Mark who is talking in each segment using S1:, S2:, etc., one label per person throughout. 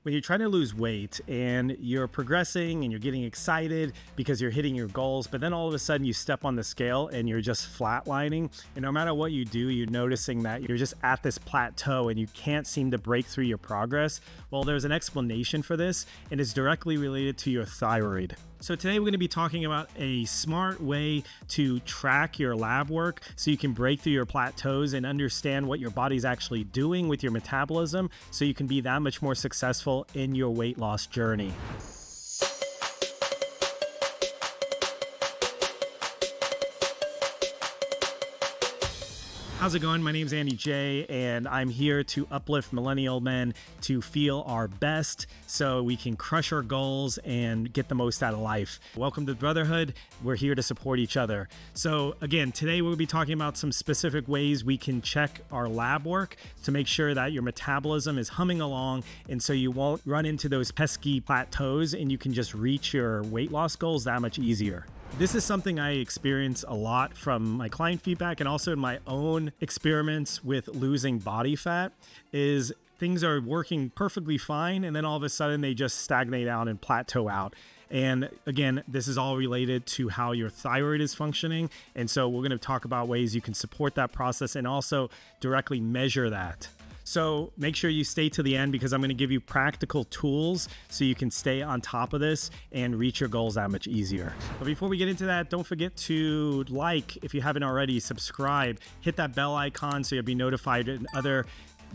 S1: when you're trying to lose weight and you're progressing and you're getting excited because you're hitting your goals, but then all of a sudden you step on the scale and you're just flatlining, and no matter what you do, you're noticing that you're just at this plateau and you can't seem to break through your progress. Well, there's an explanation for this, and it's directly related to your thyroid. So today we're going to be talking about a smart way to track your lab work so you can break through your plateaus and understand what your body's actually doing with your metabolism so you can be that much more successful in your weight loss journey. How's it going? My name's Andy J, and I'm here to uplift millennial men to feel our best so we can crush our goals and get the most out of life. Welcome to the Brotherhood. We're here to support each other. So again, today we'll be talking about some specific ways we can check our lab work to make sure that your metabolism is humming along, and so you won't run into those pesky plateaus and you can just reach your weight loss goals that much easier. This is something I experience a lot from my client feedback and also in my own experiments with losing body fat. Is things are working perfectly fine, and then all of a sudden they just stagnate out and plateau out. And again, this is all related to how your thyroid is functioning. And so we're going to talk about ways you can support that process and also directly measure that. So make sure you stay to the end because I'm going to give you practical tools so you can stay on top of this and reach your goals that much easier. But before we get into that, don't forget to like, if you haven't already, subscribe, hit that bell icon so you'll be notified in other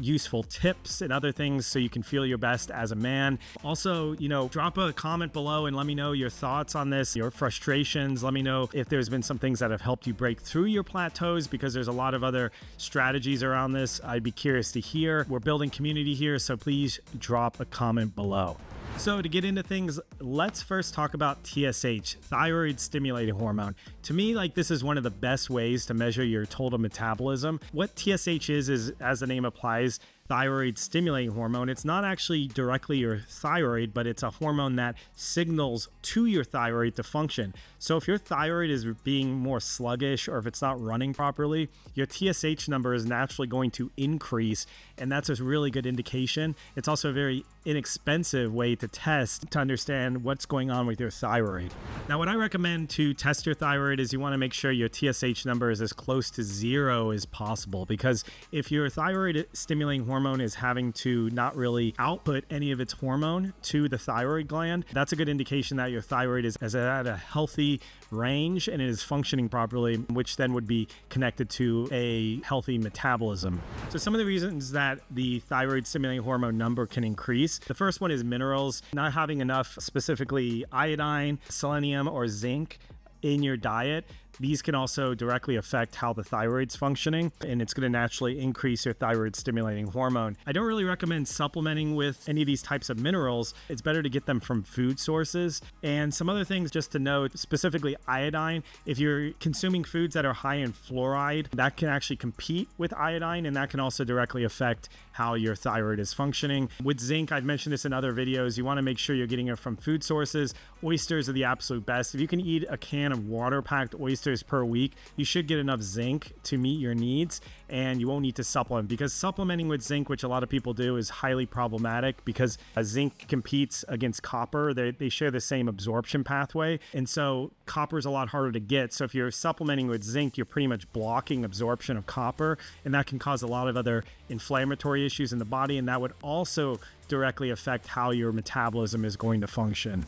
S1: useful tips and other things so you can feel your best as a man. Also, drop a comment below and let me know your thoughts on this, your frustrations. Let me know if there's been some things that have helped you break through your plateaus, because there's a lot of other strategies around this. I'd be curious to hear. We're building community here, so please drop a comment below. So to get into things, let's first talk about TSH, thyroid stimulating hormone. To me, this is one of the best ways to measure your total metabolism. What TSH is, as the name applies, thyroid stimulating hormone. It's not actually directly your thyroid, but it's a hormone that signals to your thyroid to function. So if your thyroid is being more sluggish or if it's not running properly, your TSH number is naturally going to increase, and that's a really good indication. It's also a very inexpensive way to test to understand what's going on with your thyroid. Now, what I recommend to test your thyroid is you want to make sure your TSH number is as close to 0 as possible, because if your thyroid stimulating hormone is having to not really output any of its hormone to the thyroid gland, that's a good indication that your thyroid is at a healthy range and it is functioning properly, which then would be connected to a healthy metabolism. So some of the reasons that the thyroid stimulating hormone number can increase, the first one is minerals. Not having enough, specifically iodine, selenium, or zinc in your diet. These can also directly affect how the thyroid's functioning, and it's going to naturally increase your thyroid stimulating hormone. I don't really recommend supplementing with any of these types of minerals. It's better to get them from food sources. And some other things just to note, specifically iodine, if you're consuming foods that are high in fluoride, that can actually compete with iodine, and that can also directly affect how your thyroid is functioning. With zinc, I've mentioned this in other videos, you want to make sure you're getting it from food sources. Oysters are the absolute best. If you can eat a can of water-packed oysters per week, you should get enough zinc to meet your needs, and you won't need to supplement, because supplementing with zinc, which a lot of people do, is highly problematic because zinc competes against copper. They share the same absorption pathway, and so copper is a lot harder to get. So if you're supplementing with zinc, you're pretty much blocking absorption of copper, and that can cause a lot of other inflammatory issues in the body, and that would also directly affect how your metabolism is going to function.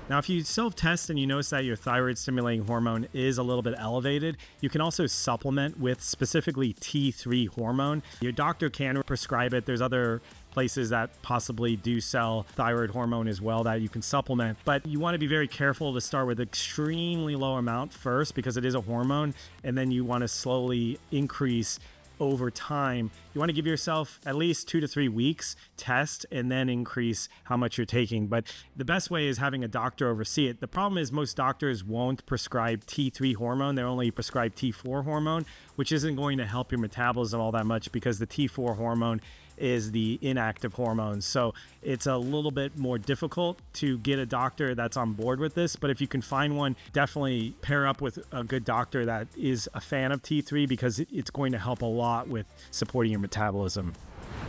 S1: Now, if you self-test and you notice that your thyroid stimulating hormone is a little bit elevated, you can also supplement with specifically T3 hormone. Your doctor can prescribe it. There's other places that possibly do sell thyroid hormone as well that you can supplement, but you want to be very careful to start with extremely low amount first, because it is a hormone, and then you want to slowly increase over time. You want to give yourself at least 2 to 3 weeks test and then increase how much you're taking. But the best way is having a doctor oversee it. The problem is most doctors won't prescribe T3 hormone. They only prescribe T4 hormone, which isn't going to help your metabolism all that much, because the T4 hormone is the inactive hormone. So it's a little bit more difficult to get a doctor that's on board with this. But if you can find one, definitely pair up with a good doctor that is a fan of T3, because it's going to help a lot with supporting your metabolism.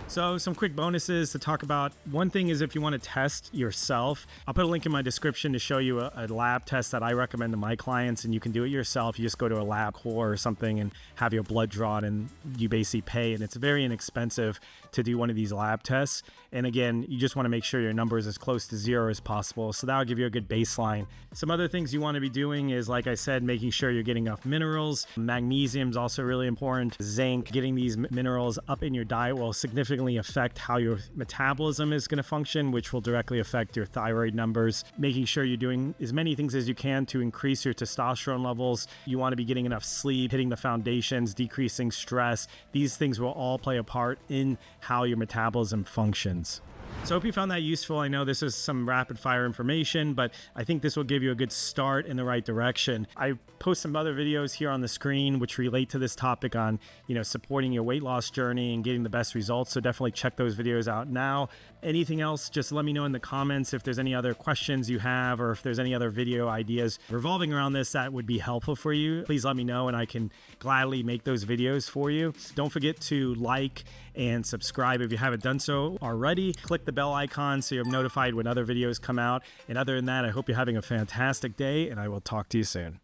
S1: So some quick bonuses to talk about. One thing is if you want to test yourself, I'll put a link in my description to show you a lab test that I recommend to my clients, and you can do it yourself. You just go to a lab core or something and have your blood drawn, and you basically pay, and it's very inexpensive to do one of these lab tests. And again, you just want to make sure your number is as close to zero as possible. So that'll give you a good baseline. Some other things you want to be doing is, like I said, making sure you're getting enough minerals. Magnesium is also really important. Zinc, getting these minerals up in your diet will significantly affect how your metabolism is going to function, which will directly affect your thyroid numbers. Making sure you're doing as many things as you can to increase your testosterone levels. You want to be getting enough sleep, hitting the foundations, decreasing stress. These things will all play a part in how your metabolism functions. So I hope you found that useful. I know this is some rapid fire information, but I think this will give you a good start in the right direction. I post some other videos here on the screen which relate to this topic on, supporting your weight loss journey and getting the best results. So definitely check those videos out now. Anything else, just let me know in the comments if there's any other questions you have, or if there's any other video ideas revolving around this that would be helpful for you. Please let me know and I can gladly make those videos for you. Don't forget to like and subscribe if you haven't done so already. Click the bell icon so you're notified when other videos come out. And other than that, I hope you're having a fantastic day, and I will talk to you soon.